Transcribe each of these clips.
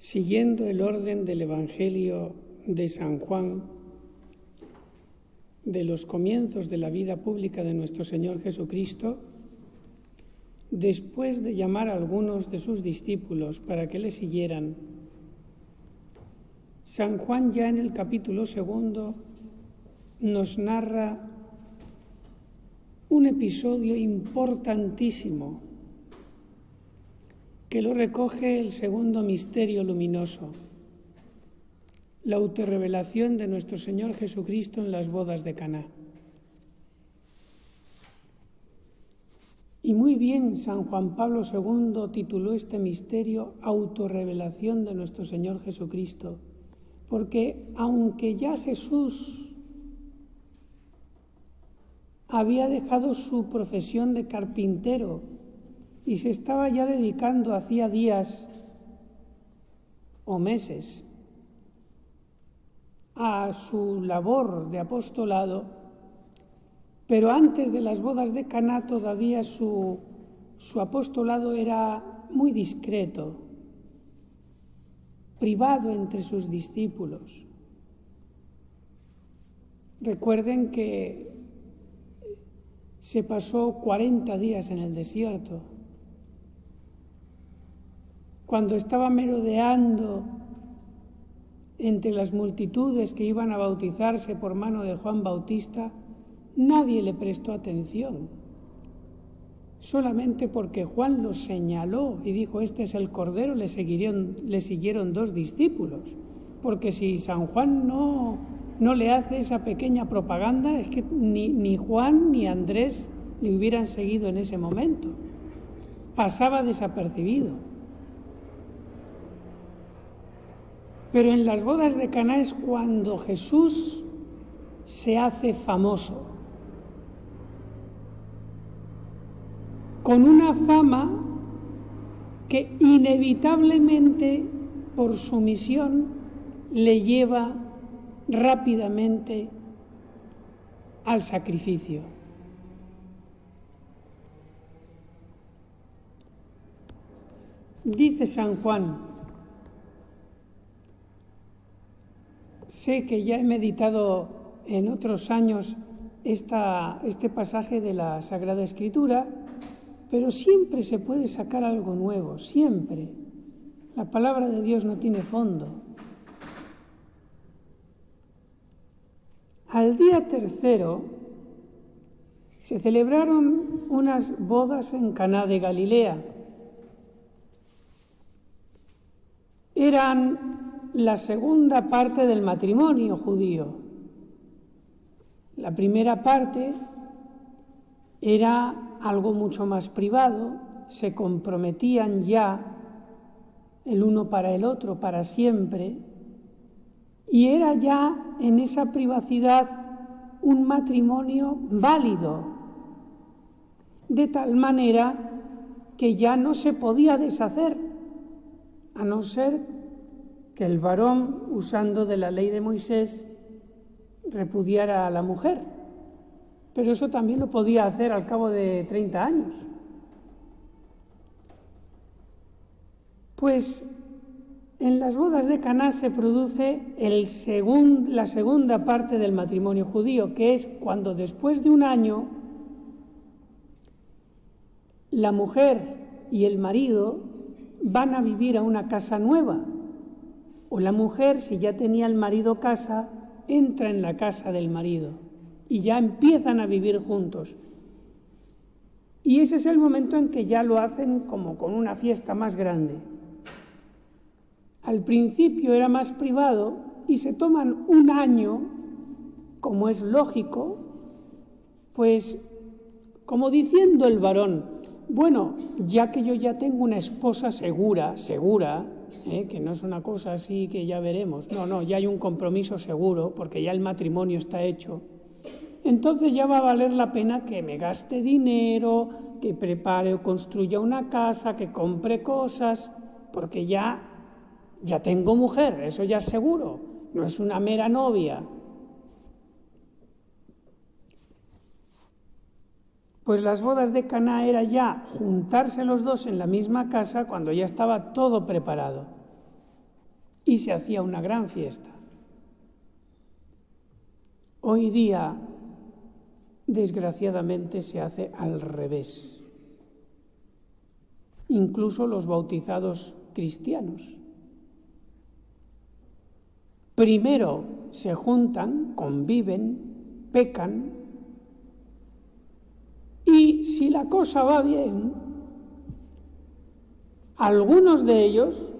Siguiendo el orden del Evangelio de San Juan, de los comienzos de la vida pública de nuestro Señor Jesucristo, después de llamar a algunos de sus discípulos para que le siguieran, San Juan ya en el capítulo 2 nos narra un episodio importantísimo que lo recoge el segundo misterio luminoso, la autorrevelación de nuestro Señor Jesucristo en las bodas de Caná. Y muy bien San Juan Pablo II tituló este misterio Autorrevelación de nuestro Señor Jesucristo, porque aunque ya Jesús había dejado su profesión de carpintero y se estaba ya dedicando hacía días o meses a su labor de apostolado, pero antes de las bodas de Caná todavía su apostolado era muy discreto, privado entre sus discípulos. Recuerden que se pasó 40 días en el desierto. Cuando estaba merodeando entre las multitudes que iban a bautizarse por mano de Juan Bautista, nadie le prestó atención, solamente porque Juan lo señaló y dijo: este es el Cordero, le siguieron 2 discípulos, porque si San Juan no le hace esa pequeña propaganda, es que ni Juan ni Andrés le hubieran seguido en ese momento. Pasaba desapercibido. Pero en las bodas de Caná es cuando Jesús se hace famoso, con una fama que inevitablemente por su misión le lleva rápidamente al sacrificio. Dice San Juan: sé que ya he meditado en otros años este pasaje de la Sagrada Escritura, pero siempre se puede sacar algo nuevo, siempre. La palabra de Dios no tiene fondo. Al día 3 se celebraron unas bodas en Caná de Galilea. Eran la segunda parte del matrimonio judío. La primera parte era algo mucho más privado, se comprometían ya el uno para el otro para siempre, y era ya en esa privacidad un matrimonio válido, de tal manera que ya no se podía deshacer, a no ser que el varón, usando de la ley de Moisés, repudiara a la mujer. Pero eso también lo podía hacer al cabo de 30 años. Pues en las bodas de Caná se produce la segunda parte del matrimonio judío, que es cuando después de un año la mujer y el marido van a vivir a una casa nueva, o la mujer, si ya tenía el marido casa, entra en la casa del marido y ya empiezan a vivir juntos. Y ese es el momento en que ya lo hacen como con una fiesta más grande. Al principio era más privado y se toman un año, como es lógico, pues como diciendo el varón: bueno, ya que yo ya tengo una esposa segura, que no es una cosa así que ya veremos, no, ya hay un compromiso seguro porque ya el matrimonio está hecho, entonces ya va a valer la pena que me gaste dinero, que prepare o construya una casa, que compre cosas, porque ya tengo mujer, eso ya es seguro, no es una mera novia. Pues las bodas de Caná era ya juntarse los dos en la misma casa cuando ya estaba todo preparado. y se hacía una gran fiesta. Hoy día, desgraciadamente, se hace al revés. Incluso los bautizados cristianos. Primero se juntan, conviven, pecan, y si la cosa va bien, algunos de ellos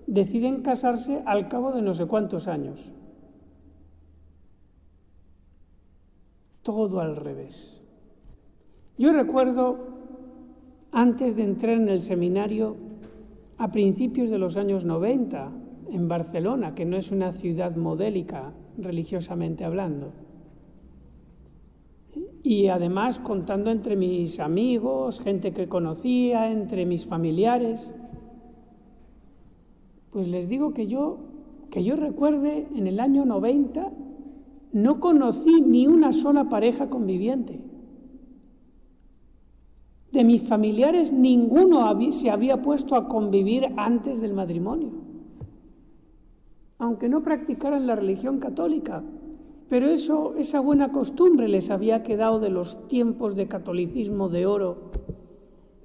deciden casarse al cabo de no sé cuántos años. Todo al revés. Yo recuerdo, antes de entrar en el seminario, a principios de los años 90, en Barcelona, que no es una ciudad modélica, religiosamente hablando, y además contando entre mis amigos, gente que conocía, entre mis familiares, pues les digo que yo recuerde, en el año 90, no conocí ni una sola pareja conviviente. De mis familiares ninguno se había puesto a convivir antes del matrimonio, aunque no practicaran la religión católica, pero esa buena costumbre les había quedado de los tiempos de catolicismo de oro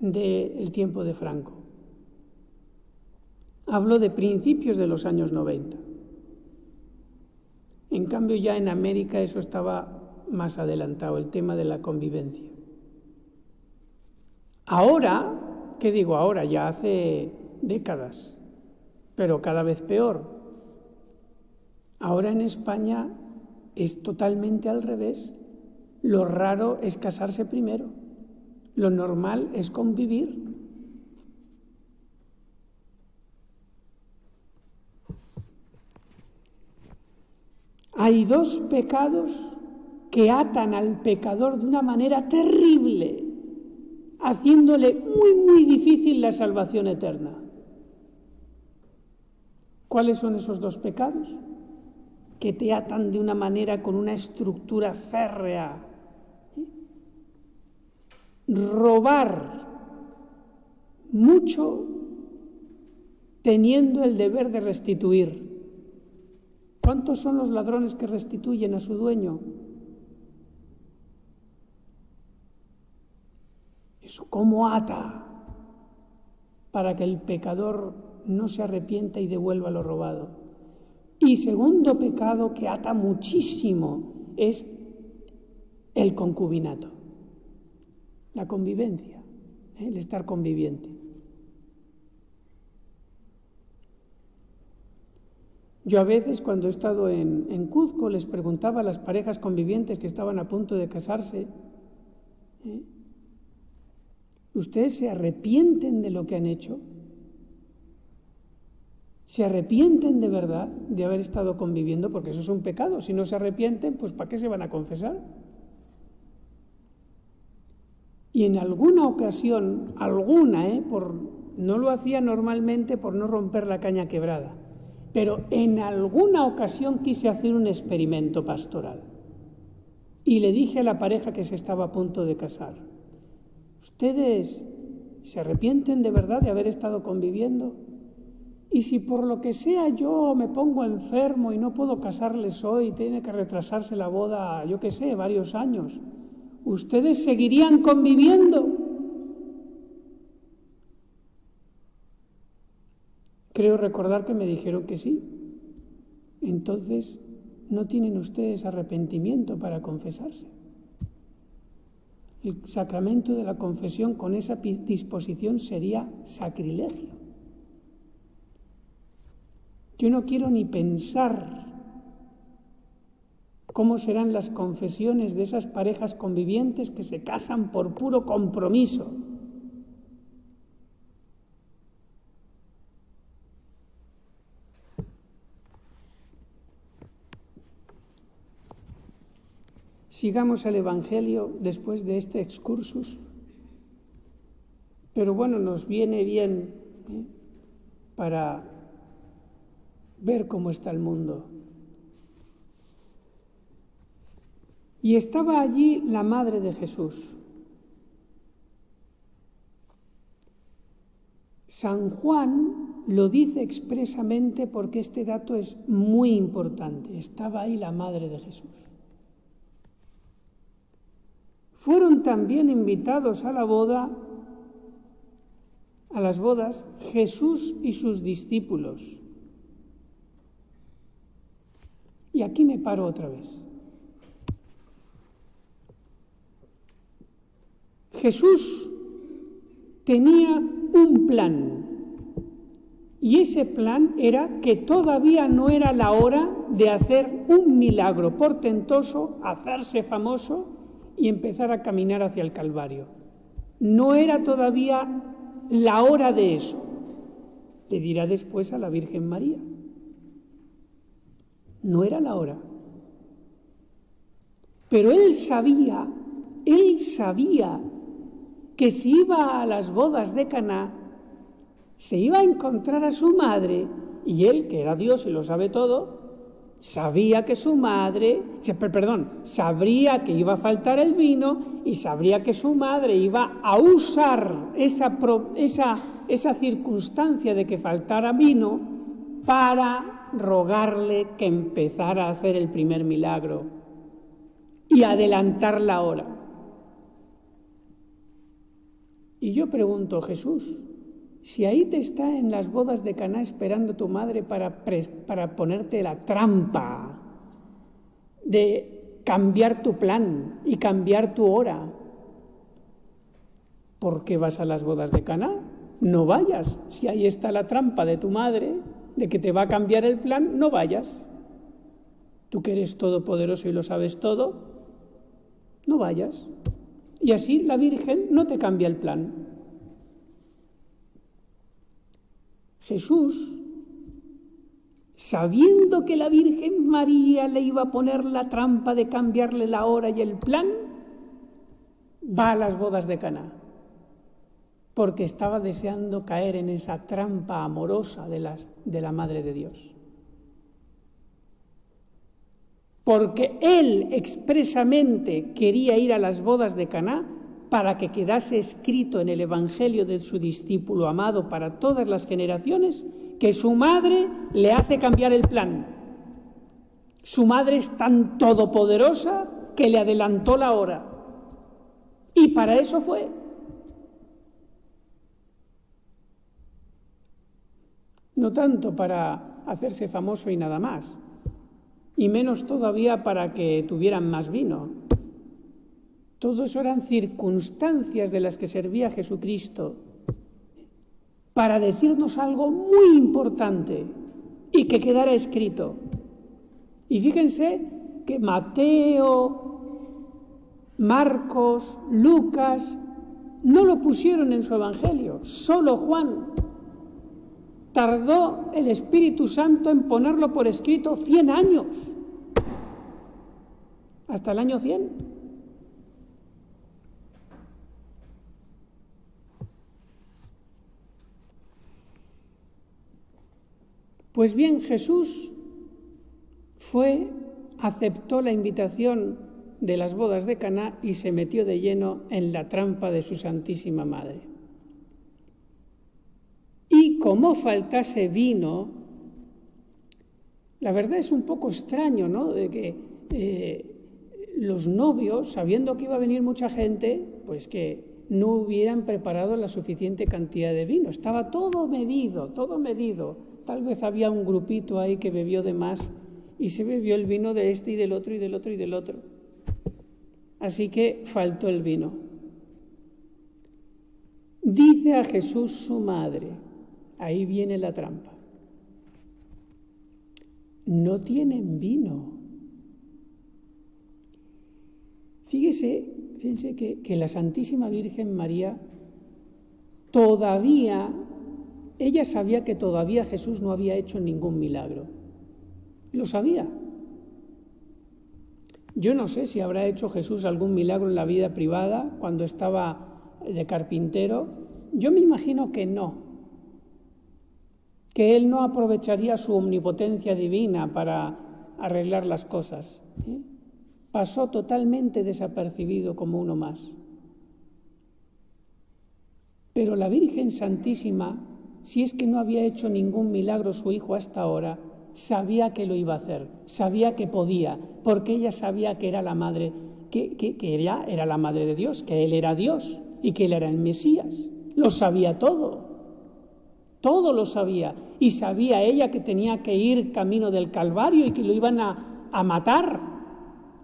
del tiempo de Franco. Hablo de principios de los años 90. En cambio, ya en América eso estaba más adelantado, el tema de la convivencia. Ahora, ¿qué digo ahora? Ya hace décadas, pero cada vez peor. Ahora en España es totalmente al revés. Lo raro es casarse primero. Lo normal es convivir. Hay dos pecados que atan al pecador de una manera terrible, haciéndole muy, muy difícil la salvación eterna. ¿Cuáles son esos dos pecados? Que te atan de una manera con una estructura férrea. Robar mucho teniendo el deber de restituir. ¿Cuántos son los ladrones que restituyen a su dueño? Eso, ¿cómo ata para que el pecador no se arrepienta y devuelva lo robado? Y segundo pecado que ata muchísimo es el concubinato, la convivencia, el estar conviviente. Yo a veces, cuando he estado en Cuzco, les preguntaba a las parejas convivientes que estaban a punto de casarse, ¿ustedes se arrepienten de lo que han hecho? ¿Se arrepienten de verdad de haber estado conviviendo? Porque eso es un pecado. Si no se arrepienten, pues ¿para qué se van a confesar? Y en alguna ocasión, no lo hacía normalmente por no romper la caña quebrada, pero en alguna ocasión quise hacer un experimento pastoral. Y le dije a la pareja que se estaba a punto de casar, ¿ustedes se arrepienten de verdad de haber estado conviviendo? Y si por lo que sea yo me pongo enfermo y no puedo casarles hoy, tiene que retrasarse la boda, yo qué sé, varios años, ¿ustedes seguirían conviviendo? Creo recordar que me dijeron que sí. Entonces, no tienen ustedes arrepentimiento para confesarse. El sacramento de la confesión con esa disposición sería sacrilegio. Yo no quiero ni pensar cómo serán las confesiones de esas parejas convivientes que se casan por puro compromiso. Sigamos el Evangelio después de este excursus, pero bueno, nos viene bien para ver cómo está el mundo. Y estaba allí la madre de Jesús. San Juan lo dice expresamente porque este dato es muy importante. Estaba ahí la madre de Jesús. Fueron también invitados a la boda, a las bodas, Jesús y sus discípulos. Y aquí me paro otra vez. Jesús tenía un plan, y ese plan era que todavía no era la hora de hacer un milagro portentoso, hacerse famoso y empezar a caminar hacia el Calvario. No era todavía la hora de eso. Le dirá después a la Virgen María. No era la hora. Pero él sabía que si iba a las bodas de Caná, se iba a encontrar a su madre, y él, que era Dios y lo sabe todo, sabía que su madre, sabría que iba a faltar el vino y sabría que su madre iba a usar esa circunstancia de que faltara vino para rogarle que empezara a hacer el primer milagro y adelantar la hora. Y yo pregunto, Jesús, si ahí te está en las bodas de Caná esperando tu madre para ponerte la trampa de cambiar tu plan y cambiar tu hora, ¿por qué vas a las bodas de Caná? No vayas. Si ahí está la trampa de tu madre de que te va a cambiar el plan, no vayas. Tú que eres todopoderoso y lo sabes todo, no vayas. Y así la Virgen no te cambia el plan. Jesús, sabiendo que la Virgen María le iba a poner la trampa de cambiarle la hora y el plan, va a las bodas de Caná, porque estaba deseando caer en esa trampa amorosa de la Madre de Dios. Porque él expresamente quería ir a las bodas de Caná para que quedase escrito en el Evangelio de su discípulo amado para todas las generaciones que su madre le hace cambiar el plan. Su madre es tan todopoderosa que le adelantó la hora. Y para eso fue. No tanto para hacerse famoso y nada más, y menos todavía para que tuvieran más vino. Todo eso eran circunstancias de las que servía Jesucristo para decirnos algo muy importante y que quedara escrito. Y fíjense que Mateo, Marcos, Lucas no lo pusieron en su Evangelio, solo Juan. Tardó el Espíritu Santo en ponerlo por escrito 100 años, hasta el año 100. Pues bien, Jesús aceptó la invitación de las bodas de Caná y se metió de lleno en la trampa de su Santísima Madre. Y como faltase vino, la verdad es un poco extraño, ¿no?, de que los novios, sabiendo que iba a venir mucha gente, pues que no hubieran preparado la suficiente cantidad de vino. Estaba todo medido, todo medido. Tal vez había un grupito ahí que bebió de más y se bebió el vino de este y del otro y del otro y del otro. Así que faltó el vino. Dice a Jesús su madre, ahí viene la trampa: no tienen vino. Fíjense que la Santísima Virgen María ella sabía que todavía Jesús no había hecho ningún milagro. Lo sabía. Yo no sé si habrá hecho Jesús algún milagro en la vida privada cuando estaba de carpintero. Yo me imagino que no. Que él no aprovecharía su omnipotencia divina para arreglar las cosas. Pasó totalmente desapercibido como uno más. Pero la Virgen Santísima si es que no había hecho ningún milagro su hijo hasta ahora, sabía que lo iba a hacer, sabía que podía, porque ella sabía que era la madre, que ella era la madre de Dios, que él era Dios y que él era el Mesías. Lo sabía todo lo sabía. Y sabía ella que tenía que ir camino del Calvario y que lo iban a matar,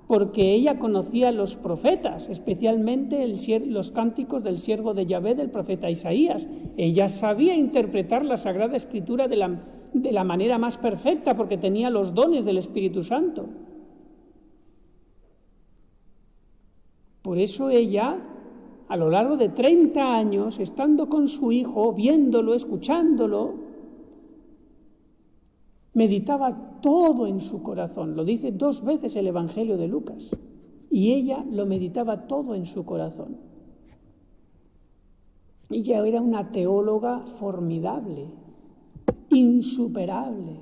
porque ella conocía los profetas, especialmente los cánticos del siervo de Yahvé, del profeta Isaías. Ella sabía interpretar la Sagrada Escritura de la manera más perfecta, porque tenía los dones del Espíritu Santo. Por eso ella, a lo largo de 30 años, estando con su hijo, viéndolo, escuchándolo, meditaba todo en su corazón. Lo dice 2 veces el Evangelio de Lucas. Y ella lo meditaba todo en su corazón. Ella era una teóloga formidable, insuperable.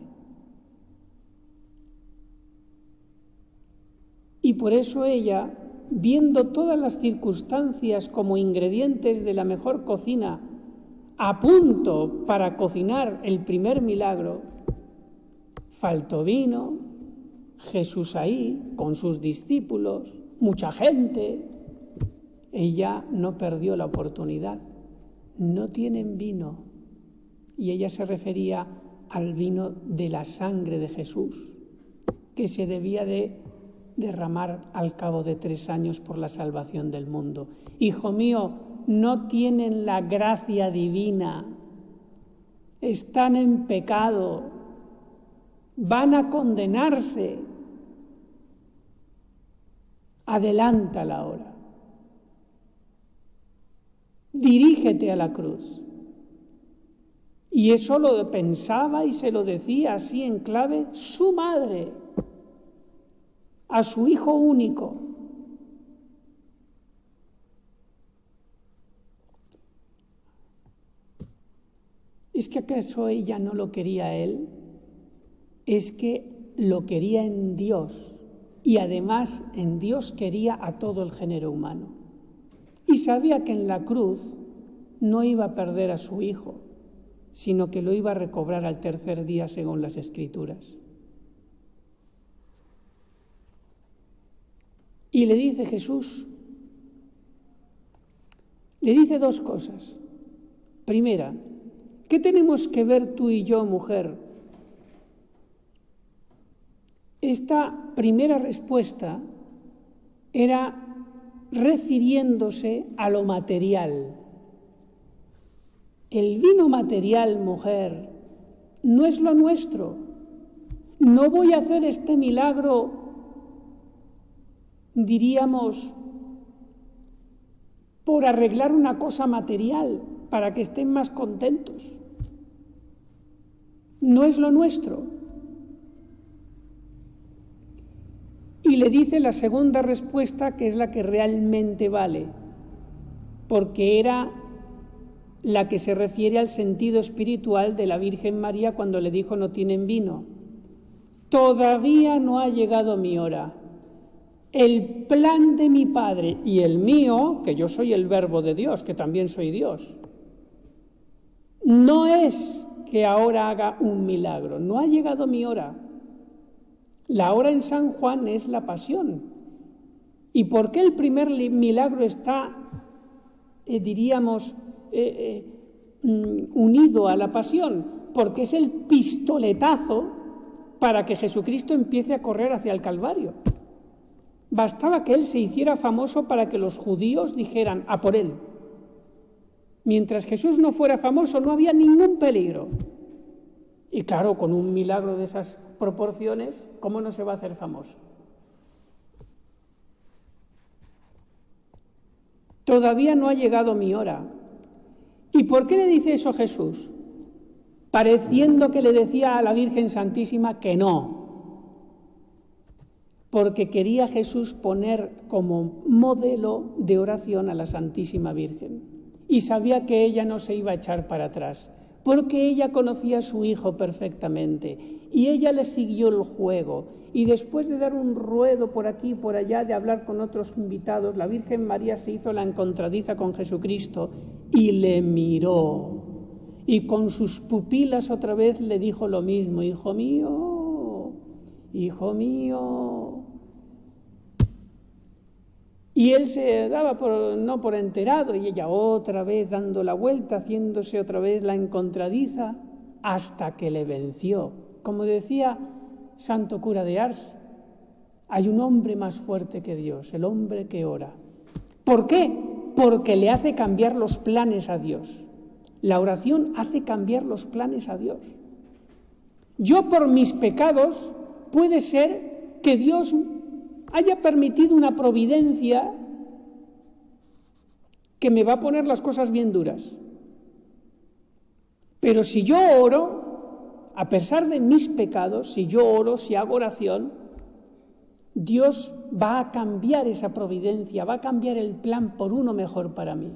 Y por eso ella, viendo todas las circunstancias como ingredientes de la mejor cocina, a punto para cocinar el primer milagro, faltó vino, Jesús ahí, con sus discípulos, mucha gente. Ella no perdió la oportunidad. No tienen vino. Y ella se refería al vino de la sangre de Jesús, que se debía de derramar al cabo de 3 años por la salvación del mundo. Hijo mío, no tienen la gracia divina, están en pecado, van a condenarse. Adelanta la hora. Dirígete a la cruz. Y eso lo pensaba y se lo decía así en clave su madre, a su hijo único. ¿Es que acaso ella no lo quería a él? Es que lo quería en Dios, y además en Dios quería a todo el género humano. Y sabía que en la cruz no iba a perder a su hijo, sino que lo iba a recobrar al 3er día según las Escrituras. Y le dice Jesús, le dice 2 cosas. Primera, ¿qué tenemos que ver tú y yo, mujer? Esta primera respuesta era refiriéndose a lo material. El vino material, mujer, no es lo nuestro. No voy a hacer este milagro, diríamos, por arreglar una cosa material, para que estén más contentos. No es lo nuestro. Y le dice la segunda respuesta, que es la que realmente vale, porque era la que se refiere al sentido espiritual de la Virgen María cuando le dijo no tienen vino. Todavía no ha llegado mi hora. El plan de mi Padre y el mío, que yo soy el Verbo de Dios, que también soy Dios, no es que ahora haga un milagro, no ha llegado mi hora. La hora en San Juan es la pasión. ¿Y por qué el primer milagro está, unido a la pasión? Porque es el pistoletazo para que Jesucristo empiece a correr hacia el Calvario. Bastaba que él se hiciera famoso para que los judíos dijeran a por él. Mientras Jesús no fuera famoso, no había ningún peligro. Y claro, con un milagro de esas proporciones, ¿cómo no se va a hacer famoso? Todavía no ha llegado mi hora. ¿Y por qué le dice eso Jesús? Pareciendo que le decía a la Virgen Santísima que no. Porque quería Jesús poner como modelo de oración a la Santísima Virgen. Y sabía que ella no se iba a echar para atrás, porque ella conocía a su hijo perfectamente y ella le siguió el juego. Y después de dar un ruedo por aquí y por allá, de hablar con otros invitados, la Virgen María se hizo la encontradiza con Jesucristo y le miró. y con sus pupilas otra vez le dijo lo mismo: hijo mío, hijo mío. Y él se daba no por enterado, y ella otra vez dando la vuelta, haciéndose otra vez la encontradiza, hasta que le venció. Como decía Santo Cura de Ars, hay un hombre más fuerte que Dios, el hombre que ora. ¿Por qué? Porque le hace cambiar los planes a Dios. La oración hace cambiar los planes a Dios. Yo, por mis pecados, puede ser que Dios haya permitido una providencia que me va a poner las cosas bien duras. Pero si yo oro, a pesar de mis pecados, si yo oro, si hago oración, Dios va a cambiar esa providencia, va a cambiar el plan por uno mejor para mí.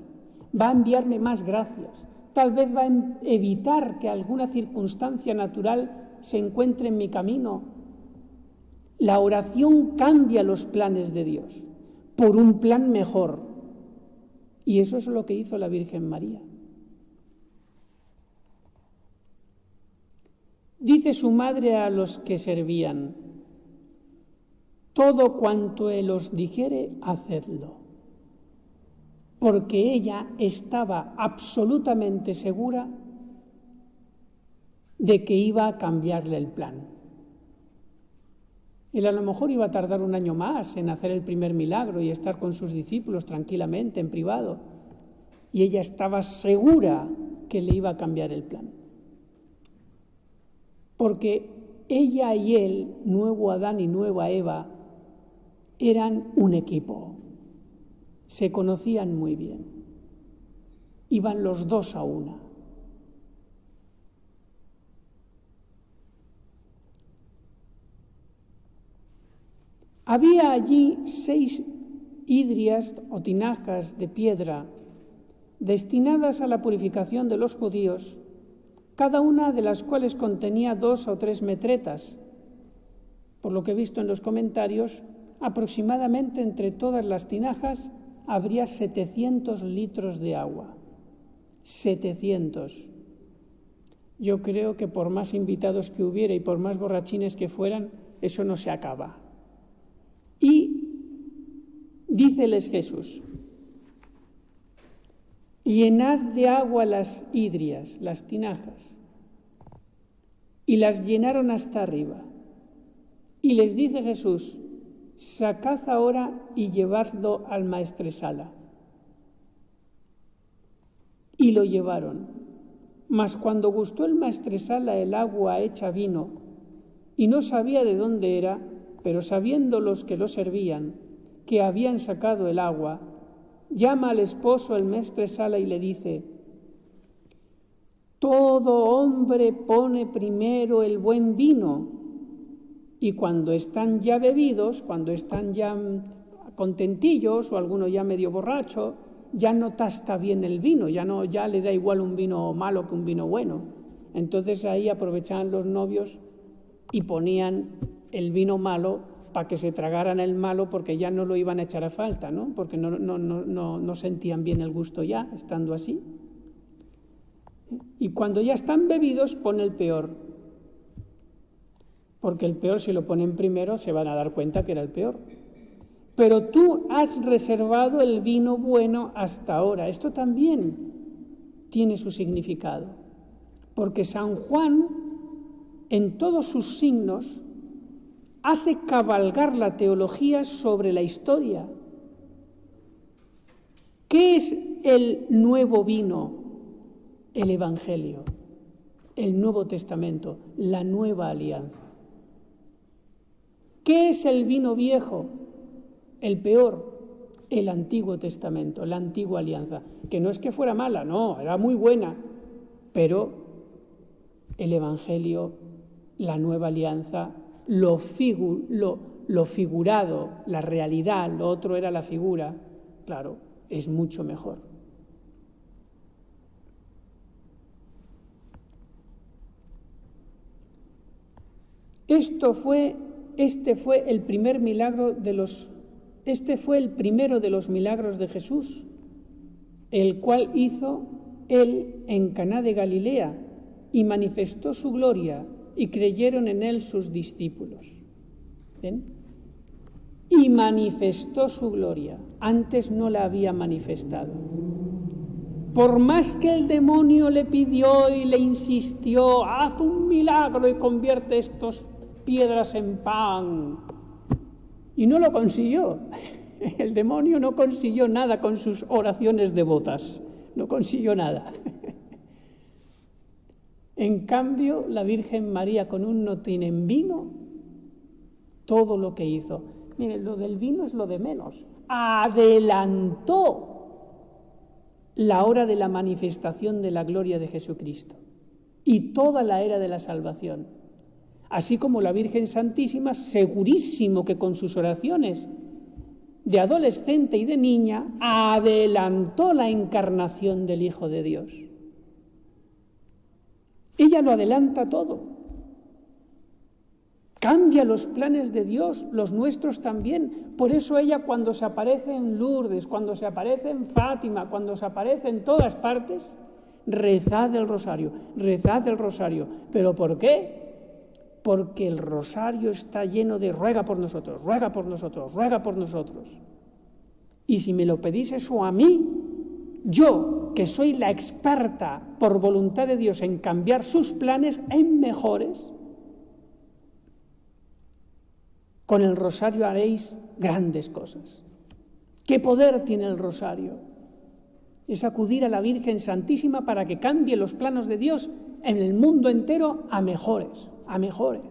Va a enviarme más gracias. Tal vez va a evitar que alguna circunstancia natural se encuentre en mi camino. La oración cambia los planes de Dios por un plan mejor. Y eso es lo que hizo la Virgen María. Dice su madre a los que servían: todo cuanto Él os dijere, hacedlo. Porque ella estaba absolutamente segura de que iba a cambiarle el plan. Él a lo mejor iba a tardar un año más en hacer el primer milagro y estar con sus discípulos tranquilamente, en privado. Y ella estaba segura que le iba a cambiar el plan. Porque ella y él, nuevo Adán y nueva Eva, eran un equipo. Se conocían muy bien. Iban los dos a una. Había allí 6 hidrias o tinajas de piedra destinadas a la purificación de los judíos, cada una de las cuales contenía 2 o 3 metretas. Por lo que he visto en los comentarios, aproximadamente entre todas las tinajas habría 700 litros de agua. 700. Yo creo que por más invitados que hubiera y por más borrachines que fueran, eso no se acaba. Y díceles Jesús: llenad de agua las hidrias, las tinajas. Y las llenaron hasta arriba. Y les dice Jesús: sacad ahora y llevadlo al maestresala. Y lo llevaron. Mas cuando gustó el maestresala el agua hecha vino, y no sabía de dónde era, pero sabiendo los que lo servían que habían sacado el agua, llama al esposo el maestresala y le dice: todo hombre pone primero el buen vino, y cuando están ya bebidos, cuando están ya contentillos o alguno ya medio borracho, ya no tasta bien el vino, ya le da igual un vino malo que un vino bueno. Entonces ahí aprovechaban los novios y ponían el vino malo para que se tragaran el malo, porque ya no lo iban a echar a falta, ¿no? Porque no sentían bien el gusto ya, estando así. Y cuando ya están bebidos, pone el peor. Porque el peor, si lo ponen primero, se van a dar cuenta que era el peor. Pero tú has reservado el vino bueno hasta ahora. Esto también tiene su significado. Porque San Juan, en todos sus signos, hace cabalgar la teología sobre la historia. ¿Qué es el nuevo vino? El Evangelio, el Nuevo Testamento, la nueva alianza. ¿Qué es el vino viejo? El peor, el Antiguo Testamento, la antigua alianza, que no es que fuera mala, no, era muy buena, pero el Evangelio, la nueva alianza, lo figurado, la realidad, lo otro era la figura, claro, es mucho mejor. Este fue el primero de los milagros de Jesús, el cual hizo él en Caná de Galilea y manifestó su gloria y creyeron en él sus discípulos. ¿Ven? Y manifestó su gloria. Antes no la había manifestado. Por más que el demonio le pidió y le insistió, haz un milagro y convierte estas piedras en pan. Y no lo consiguió. El demonio no consiguió nada con sus oraciones devotas. No consiguió nada. En cambio, la Virgen María con un notín en vino, todo lo que hizo. Miren, lo del vino es lo de menos. Adelantó la hora de la manifestación de la gloria de Jesucristo y toda la era de la salvación. Así como la Virgen Santísima, segurísimo que con sus oraciones de adolescente y de niña, adelantó la encarnación del Hijo de Dios. Ella lo adelanta todo. Cambia los planes de Dios, los nuestros también. Por eso ella, cuando se aparece en Lourdes, cuando se aparece en Fátima, cuando se aparece en todas partes, rezad el rosario, rezad el rosario. ¿Pero por qué? Porque el rosario está lleno de ruega por nosotros, ruega por nosotros, ruega por nosotros. Y si me lo pedís eso a mí, yo, que soy la experta por voluntad de Dios en cambiar sus planes en mejores, con el rosario haréis grandes cosas. ¿Qué poder tiene el rosario? Es acudir a la Virgen Santísima para que cambie los planos de Dios en el mundo entero a mejores, a mejores.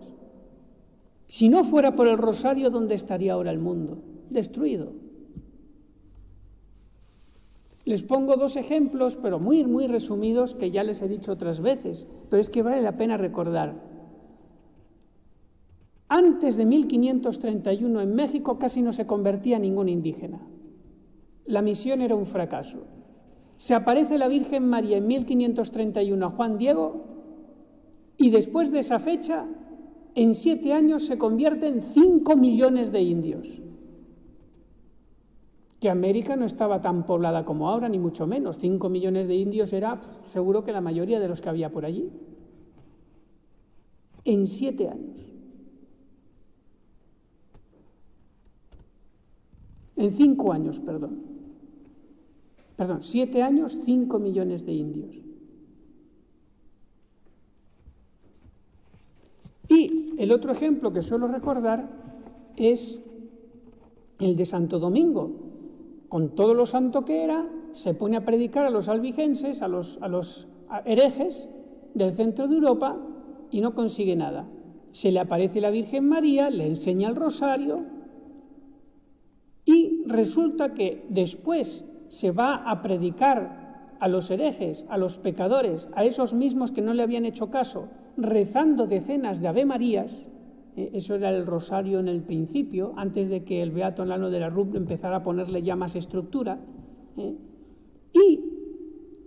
Si no fuera por el rosario, ¿dónde estaría ahora el mundo? Destruido. Les pongo dos ejemplos, pero muy, muy resumidos, que ya les he dicho otras veces, pero es que vale la pena recordar. Antes de 1531 en México casi no se convertía ningún indígena. La misión era un fracaso. Se aparece la Virgen María en 1531 a Juan Diego y después de esa fecha, en 7 años se convierten 5 millones de indios. Que América no estaba tan poblada como ahora, ni mucho menos. 5 millones de indios era seguro que la mayoría de los que había por allí. En 7 años. En 5 años, perdón. 7 años, 5 millones de indios. Y el otro ejemplo que suelo recordar es el de Santo Domingo. Con todo lo santo que era, se pone a predicar a los albigenses, a los herejes del centro de Europa y no consigue nada. Se le aparece la Virgen María, le enseña el rosario y resulta que después se va a predicar a los herejes, a los pecadores, a esos mismos que no le habían hecho caso, rezando decenas de Ave Marías. Eso era el rosario en el principio, antes de que el beato Lano de la Rub empezara a ponerle ya más estructura. Y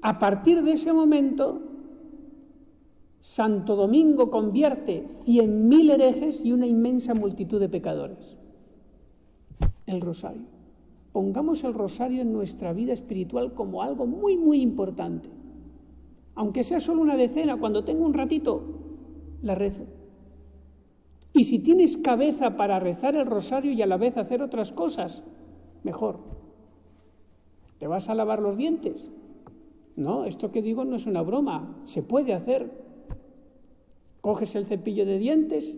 a partir de ese momento, Santo Domingo convierte 100.000 herejes y una inmensa multitud de pecadores. El rosario. Pongamos el rosario en nuestra vida espiritual como algo muy, muy importante. Aunque sea solo una decena, cuando tengo un ratito, la rezo. Y si tienes cabeza para rezar el rosario y a la vez hacer otras cosas, mejor. ¿Te vas a lavar los dientes? No, esto que digo no es una broma, se puede hacer. Coges el cepillo de dientes,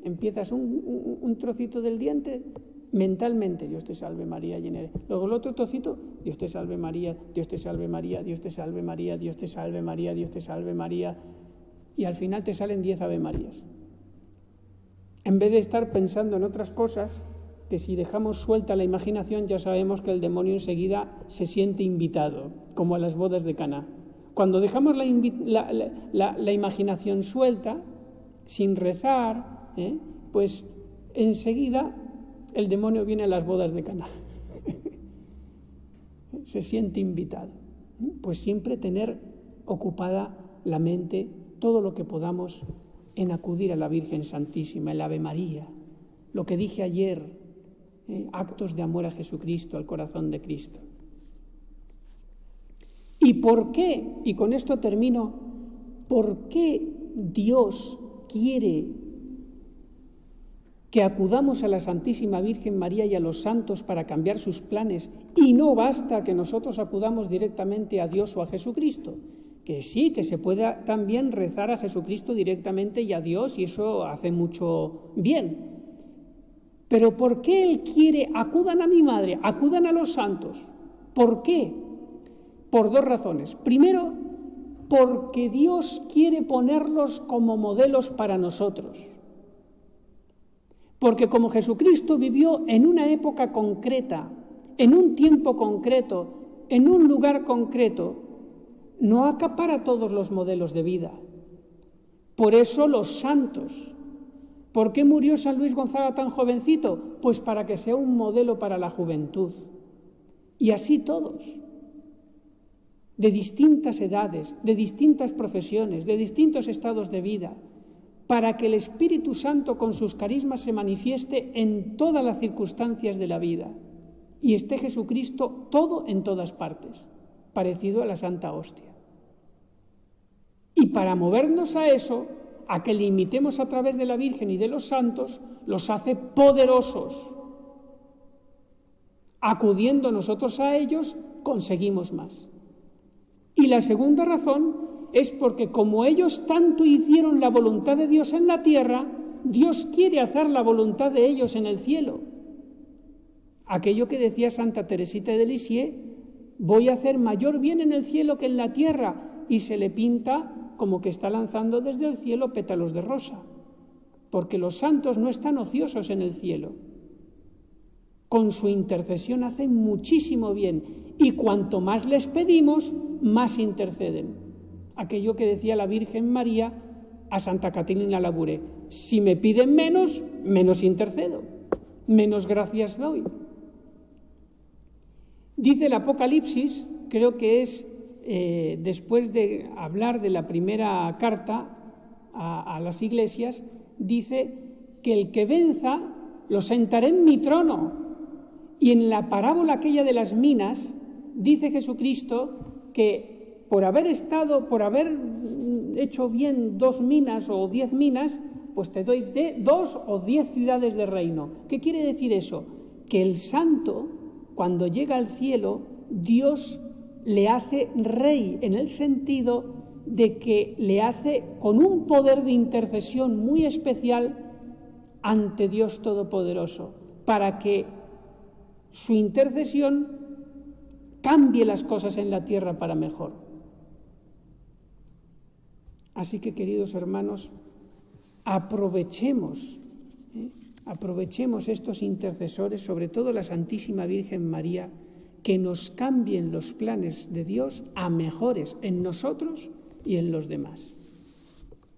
empiezas un trocito del diente, mentalmente, Dios te salve María, llena eres. Luego el otro trocito, Dios te salve María, Dios te salve María, Dios te salve María, Dios te salve María, Dios te salve María. Y al final te salen 10 Ave Marías. En vez de estar pensando en otras cosas, que si dejamos suelta la imaginación ya sabemos que el demonio enseguida se siente invitado, como a las bodas de Caná. Cuando dejamos la imaginación suelta, sin rezar, pues enseguida el demonio viene a las bodas de Caná. Se siente invitado. Pues siempre tener ocupada la mente todo lo que podamos en acudir a la Virgen Santísima, el Ave María, lo que dije ayer, actos de amor a Jesucristo, al corazón de Cristo. ¿Y por qué? Y con esto termino. ¿Por qué Dios quiere que acudamos a la Santísima Virgen María y a los santos para cambiar sus planes? Y no basta que nosotros acudamos directamente a Dios o a Jesucristo. Que sí, que se puede también rezar a Jesucristo directamente y a Dios, y eso hace mucho bien. Pero ¿por qué Él quiere, acudan a mi madre, acudan a los santos? ¿Por qué? Por dos razones. Primero, porque Dios quiere ponerlos como modelos para nosotros. Porque como Jesucristo vivió en una época concreta, en un tiempo concreto, en un lugar concreto, no acapara todos los modelos de vida. Por eso los santos. ¿Por qué murió San Luis Gonzaga tan jovencito? Pues para que sea un modelo para la juventud. Y así todos, de distintas edades, de distintas profesiones, de distintos estados de vida, para que el Espíritu Santo con sus carismas se manifieste en todas las circunstancias de la vida y esté Jesucristo todo en todas partes, parecido a la Santa Hostia. Y para movernos a eso, a que le imitemos a través de la Virgen y de los santos, los hace poderosos. Acudiendo nosotros a ellos, conseguimos más. Y la segunda razón es porque como ellos tanto hicieron la voluntad de Dios en la tierra, Dios quiere hacer la voluntad de ellos en el cielo. Aquello que decía Santa Teresita de Lisieux, voy a hacer mayor bien en el cielo que en la tierra, y se le pinta como que está lanzando desde el cielo pétalos de rosa, porque los santos no están ociosos en el cielo. Con su intercesión hacen muchísimo bien, y cuanto más les pedimos, más interceden. Aquello que decía la Virgen María a Santa Catalina Labouré, si me piden menos, menos intercedo, menos gracias doy. Dice el Apocalipsis, creo que es después de hablar de la primera carta a las iglesias, dice que el que venza lo sentaré en mi trono. Y en la parábola aquella de las minas, dice Jesucristo que por haber hecho bien 2 minas o 10 minas, pues te doy 2 o 10 ciudades de reino. ¿Qué quiere decir eso? Que el santo, cuando llega al cielo, Dios le hace rey en el sentido de que le hace con un poder de intercesión muy especial ante Dios Todopoderoso, para que su intercesión cambie las cosas en la tierra para mejor. Así que, queridos hermanos, aprovechemos estos intercesores, sobre todo la Santísima Virgen María, que nos cambien los planes de Dios a mejores en nosotros y en los demás.